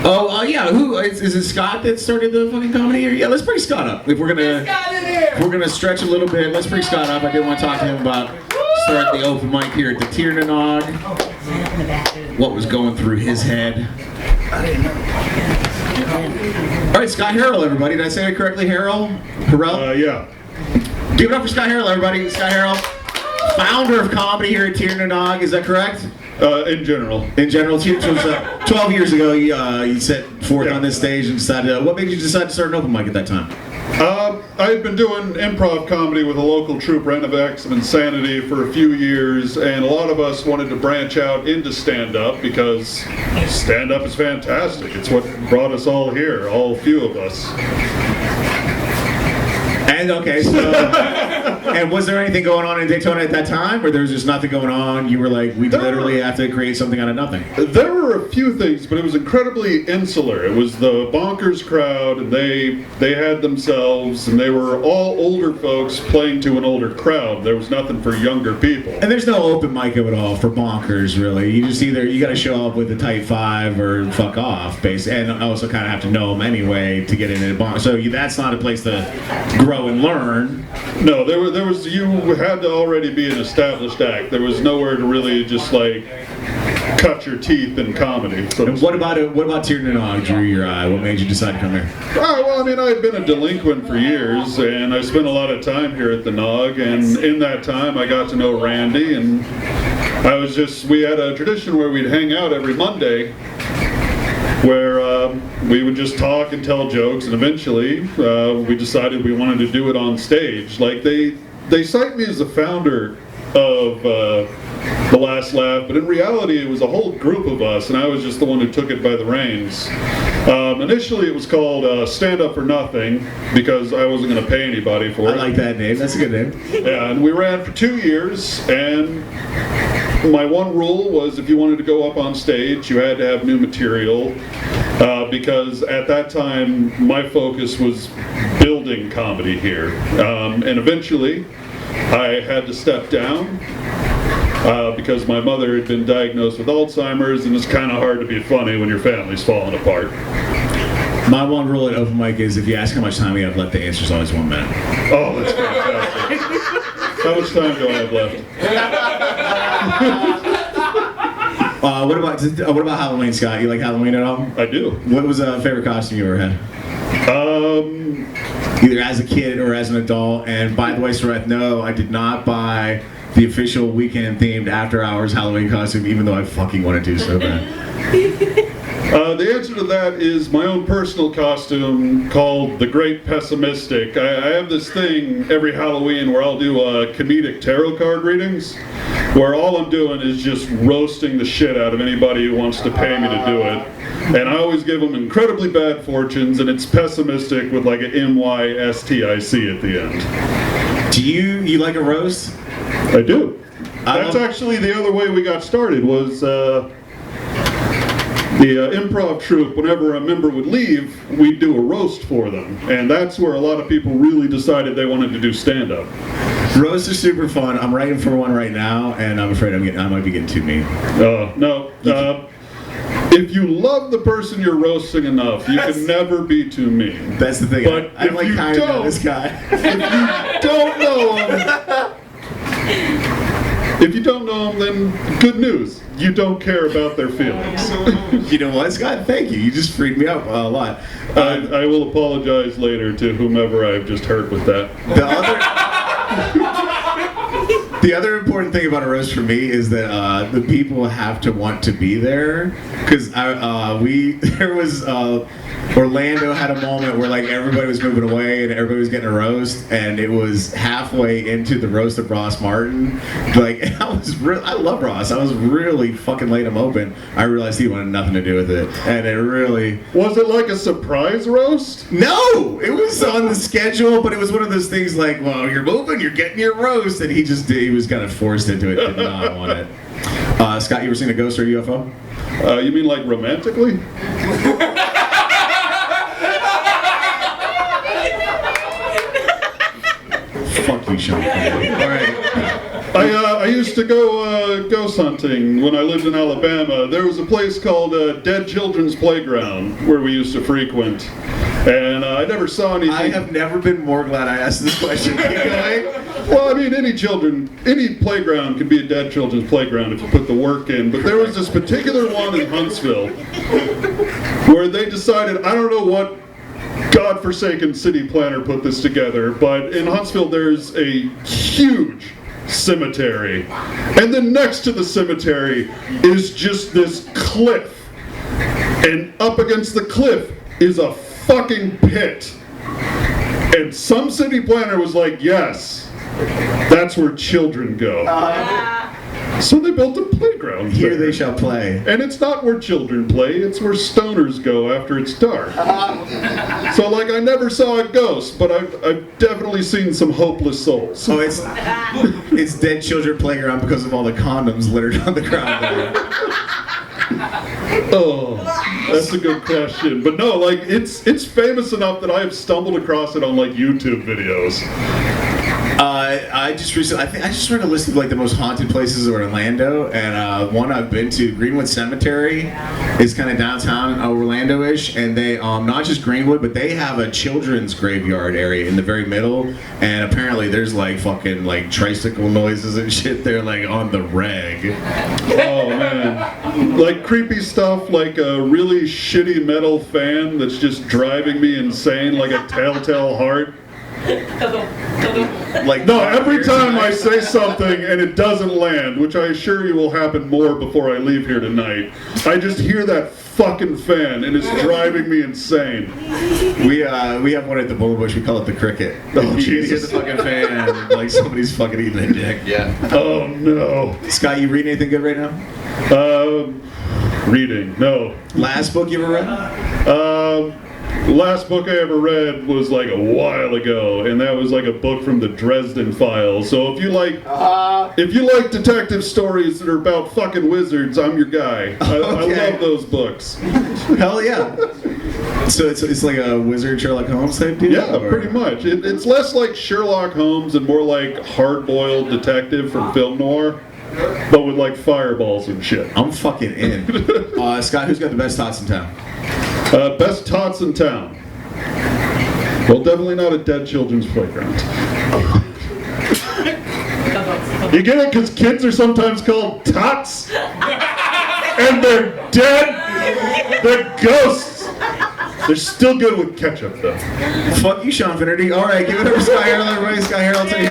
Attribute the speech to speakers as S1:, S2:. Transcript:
S1: Yeah. Who is it? Scott that started the fucking comedy here? Yeah, let's bring Scott up. If we're gonna stretch a little bit, let's bring Scott up. I did want to talk to him about starting the open mic here at the Tiernanog. What was going through his head? All right, Scott Harrell, everybody. Did I say it correctly? Harrell?
S2: Yeah.
S1: Give it up for Scott Harrell, everybody. Scott Harrell, founder of comedy here at Tiernanog. Is that correct?
S2: In general.
S1: In general, 12 years ago, you set forth on this stage and decided. What made you decide to start an open mic at that time?
S2: I had been doing improv comedy with a local troupe, Renovex of Insanity, for a few years, and a lot of us wanted to branch out into stand-up because stand-up is fantastic. It's what brought us all here, all few of us.
S1: And okay, so, and was there anything going on in Daytona at that time, or there was just nothing going on? You were like, we literally have to create something out of nothing.
S2: There were a few things, but it was incredibly insular. It was the bonkers crowd, and they had themselves, and they were all older folks playing to an older crowd. There was nothing for younger people.
S1: And there's no open mic of it all for bonkers, really. You just either, you got to show up with a tight five or fuck off, basically, and also kind of have to know them anyway to get into a bonk. So that's not a place to grow and learn.
S2: No, there was you had to already be an established act. There was nowhere to really just like cut your teeth in comedy. So
S1: and what about Tiernanog drew your eye? What made you decide to come here?
S2: Well, I mean, I had been a delinquent for years, and I spent a lot of time here at the Nog, and in that time I got to know Randy, and we had a tradition where we'd hang out every Monday, where we would just talk and tell jokes, and eventually we decided we wanted to do it on stage. Like they cite me as the founder of The Last Laugh, but in reality it was a whole group of us, and I was just the one who took it by the reins. Initially it was called Stand Up for Nothing, because I wasn't going to pay anybody for it.
S1: I like that name, that's a good name.
S2: Yeah, and we ran for 2 years, and my one rule was if you wanted to go up on stage, you had to have new material, because at that time my focus was building comedy here. And eventually I had to step down because my mother had been diagnosed with Alzheimer's, and it's kind of hard to be funny when your family's falling apart.
S1: My one rule at open mic is if you ask how much time we have left, the answer's always 1 minute.
S2: Oh, that's fantastic. How much time do I have left?
S1: What about Halloween, Scott? You like Halloween at all?
S2: I do.
S1: What was a favorite costume you ever had? Either as a kid or as an adult. And by the way, Sareth, no, I did not buy the official weekend-themed after-hours Halloween costume, even though I fucking want to do so bad.
S2: The answer to that is my own personal costume called The Great Pessimistic. I have this thing every Halloween where I'll do comedic tarot card readings, where all I'm doing is just roasting the shit out of anybody who wants to pay me to do it. And I always give them incredibly bad fortunes, and it's pessimistic with like an M-Y-S-T-I-C at the end.
S1: Do you like a roast?
S2: I do. That's actually the other way we got started, was the improv troupe, whenever a member would leave, we'd do a roast for them. And that's where a lot of people really decided they wanted to do stand-up.
S1: Roasts are super fun. I'm writing for one right now, and I'm afraid I might be getting too mean.
S2: No. If you love the person you're roasting enough, you can never be too mean.
S1: That's the thing.
S2: But
S1: I like kind of this guy.
S2: If you don't know them, then good news. You don't care about their feelings.
S1: You know what, Scott? Thank you. You just freed me up a lot.
S2: I will apologize later to whomever I've just hurt with that.
S1: The other important thing about a roast for me is that the people have to want to be there, because Orlando had a moment where like everybody was moving away and everybody was getting a roast, and it was halfway into the roast of Ross Martin. Like I love Ross. I was really fucking laid him open. I realized he wanted nothing to do with it, and it really
S2: was it like a surprise roast?
S1: No, it was on the schedule, but it was one of those things like, well, you're moving, you're getting your roast, and he was kind of forced into it. Did not want it. Scott, you ever seen a ghost or a UFO?
S2: You mean like romantically?
S1: Fuck you, Sean. All right.
S2: I used to go ghost hunting when I lived in Alabama. There was a place called Dead Children's Playground where we used to frequent. And I never saw anything.
S1: I have never been more glad I asked this question. Keep going.
S2: Well, I mean, any playground can be a dead children's playground if you put the work in. But there was this particular one in Huntsville where they decided, I don't know what godforsaken city planner put this together, but in Huntsville there's a huge cemetery. And then next to the cemetery is just this cliff. And up against the cliff is a fucking pit. And some city planner was like, yes, that's where children go. So they built a playground
S1: Here
S2: there.
S1: they shall play.
S2: And it's not where children play, it's where stoners go after it's dark. So like, I never saw a ghost, but I've definitely seen some hopeless souls.
S1: So it's Dead Children Playground because of all the condoms littered on the ground there.
S2: Oh, that's a good question. But no, like, it's famous enough that I have stumbled across it on like YouTube videos.
S1: I just recently, I just read a list of like the most haunted places in Orlando, and one I've been to, Greenwood Cemetery, is kind of downtown Orlando-ish, and they not just Greenwood, but they have a children's graveyard area in the very middle, and apparently there's like fucking like tricycle noises and shit there like on the reg.
S2: Oh man, like creepy stuff, like a really shitty metal fan that's just driving me insane, like a telltale heart.
S1: Like
S2: No, every time I say something and it doesn't land, which I assure you will happen more before I leave here tonight, I just hear that fucking fan and it's driving me insane.
S1: We have one at the Bullet Bush. We call it the cricket.
S2: Oh,
S1: You hear the
S2: Jesus.
S1: fucking fan and like somebody's fucking eating a dick. Yeah.
S2: Oh no.
S1: Scott, you reading anything good right now?
S2: Reading, no.
S1: Last book you ever read?
S2: The last book I ever read was like a while ago, and that was like a book from the Dresden Files. So if you like detective stories that are about fucking wizards, I'm your guy. I love those books.
S1: Hell yeah. So it's like a wizard Sherlock Holmes type deal?
S2: Yeah,
S1: or?
S2: pretty much. It's less like Sherlock Holmes and more like hard-boiled detective from film noir, but with like fireballs and shit.
S1: I'm fucking in. Scott, who's got the best tots in town?
S2: Best tots in town. Well, definitely not a dead children's playground. You get it? Because kids are sometimes called tots? And they're dead? They're ghosts. They're still good with ketchup, though.
S1: Fuck you, Sean Finnerty. All right, give it up for Scott Harrell, everybody. Scott Harrell,